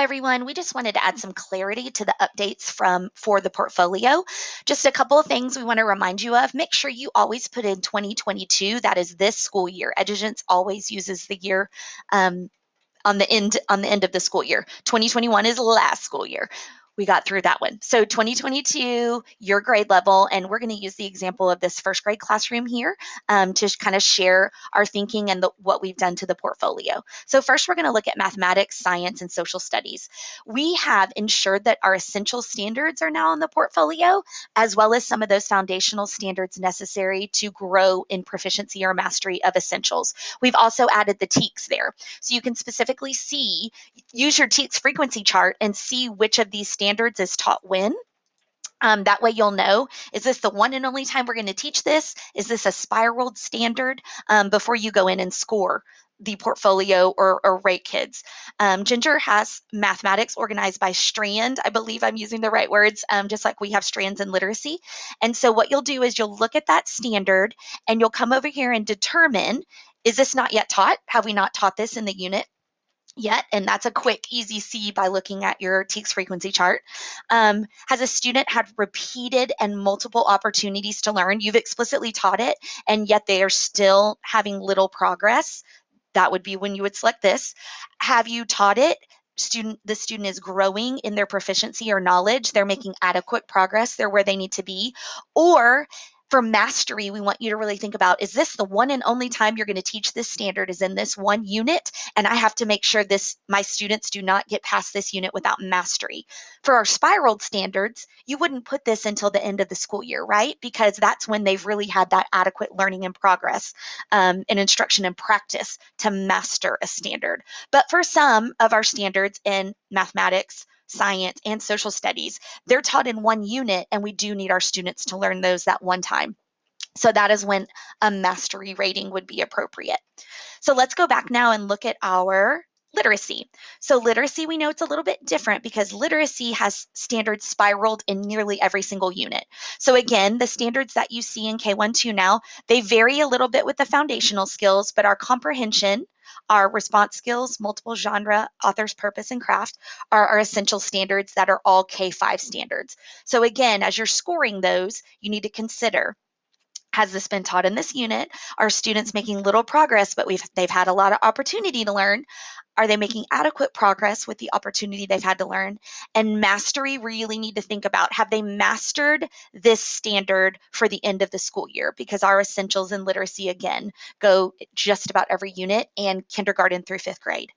everyone. We just wanted to add some clarity to the updates for the portfolio. Just a couple of things we want to remind you of. Make sure you always put in 2022. That is this school year. Edugence always uses the year on the end of the school year. 2021 is last school year. We got through that one. So 2022, your grade level, and we're going to use the example of this first grade classroom here to kind of share our thinking and what we've done to the portfolio. So first, we're going to look at mathematics, science, and social studies. We have ensured that our essential standards are now on the portfolio, as well as some of those foundational standards necessary to grow in proficiency or mastery of essentials. We've also added the TEKS there. So you can specifically use your TEKS frequency chart and see which of these standards is taught when. That way you'll know, is this the one and only time we're going to teach this? Is this a spiraled standard before you go in and score the portfolio or rate kids? Ginger has mathematics organized by strand. I believe I'm using the right words, just like we have strands in literacy. And so what you'll do is you'll look at that standard and you'll come over here and determine, is this not yet taught? Have we not taught this in the unit yet? And that's a quick, easy see by looking at your TEKS frequency chart. Has a student had repeated and multiple opportunities to learn? You've explicitly taught it, and yet they are still having little progress. That would be when you would select this. Have you taught it? The student is growing in their proficiency or knowledge. They're making adequate progress. They're where they need to be. Or for mastery, we want you to really think about, is this the one and only time you're going to teach this standard is in this one unit? And I have to make sure my students do not get past this unit without mastery. For our spiraled standards, you wouldn't put this until the end of the school year, right? Because that's when they've really had that adequate learning and progress and instruction and practice to master a standard. But for some of our standards in mathematics, science, and social studies, they're taught in one unit, and we do need our students to learn those that one time. So that is when a mastery rating would be appropriate. So let's go back now and look at our literacy. So literacy, we know it's a little bit different because literacy has standards spiraled in nearly every single unit. So again, the standards that you see in K-1-2 now, they vary a little bit with the foundational skills, but our comprehension, our response skills, multiple genre, author's purpose, and craft are our essential standards that are all K-5 standards. So again, as you're scoring those, you need to consider, has this been taught in this unit? Are students making little progress, but they've had a lot of opportunity to learn? Are they making adequate progress with the opportunity they've had to learn? And mastery, really need to think about, have they mastered this standard for the end of the school year? Because our essentials in literacy, again, go just about every unit and kindergarten through fifth grade.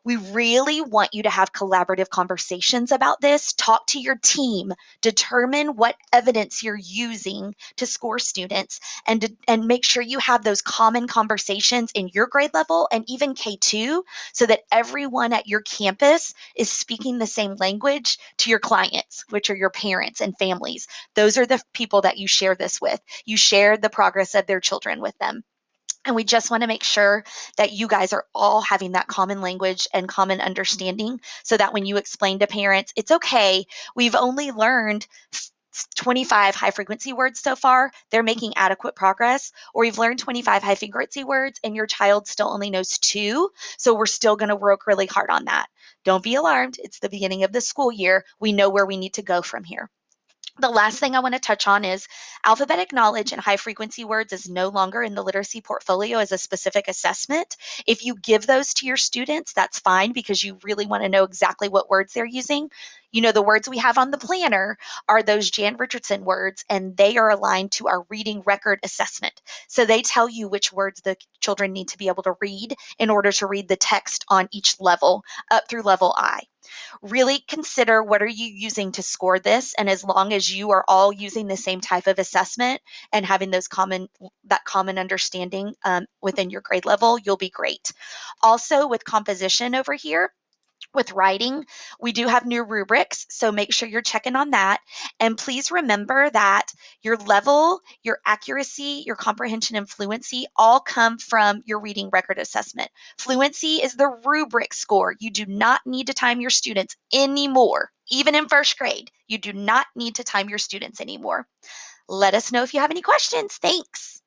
We really want you to have collaborative conversations about this. Talk to your team, determine what evidence you're using to score students, and make sure you have those common conversations in your grade level and even K-2 so that everyone at your campus is speaking the same language to your clients, which are your parents and families. Those are the people that you share this with. You share the progress of their children with them. And we just want to make sure that you guys are all having that common language and common understanding so that when you explain to parents, it's okay, we've only learned 25 high frequency words so far, they're making adequate progress. Or we've learned 25 high frequency words and your child still only knows 2, so we're still going to work really hard on that. Don't be alarmed. It's the beginning of the school year. We know where we need to go from here. The last thing I want to touch on is alphabetic knowledge and high frequency words is no longer in the literacy portfolio as a specific assessment. If you give those to your students, that's fine because you really want to know exactly what words they're using. You know, the words we have on the planner are those Jan Richardson words, and they are aligned to our reading record assessment. So they tell you which words the children need to be able to read in order to read the text on each level up through level I. Really consider, what are you using to score this, and as long as you are all using the same type of assessment and having that common understanding within your grade level, you'll be great. Also, with composition over here, with writing, we do have new rubrics, so make sure you're checking on that. And please remember that your level, your accuracy, your comprehension, and fluency all come from your reading record assessment. Fluency is the rubric score. You do not need to time your students anymore. Even in first grade, you do not need to time your students anymore. Let us know if you have any questions. Thanks.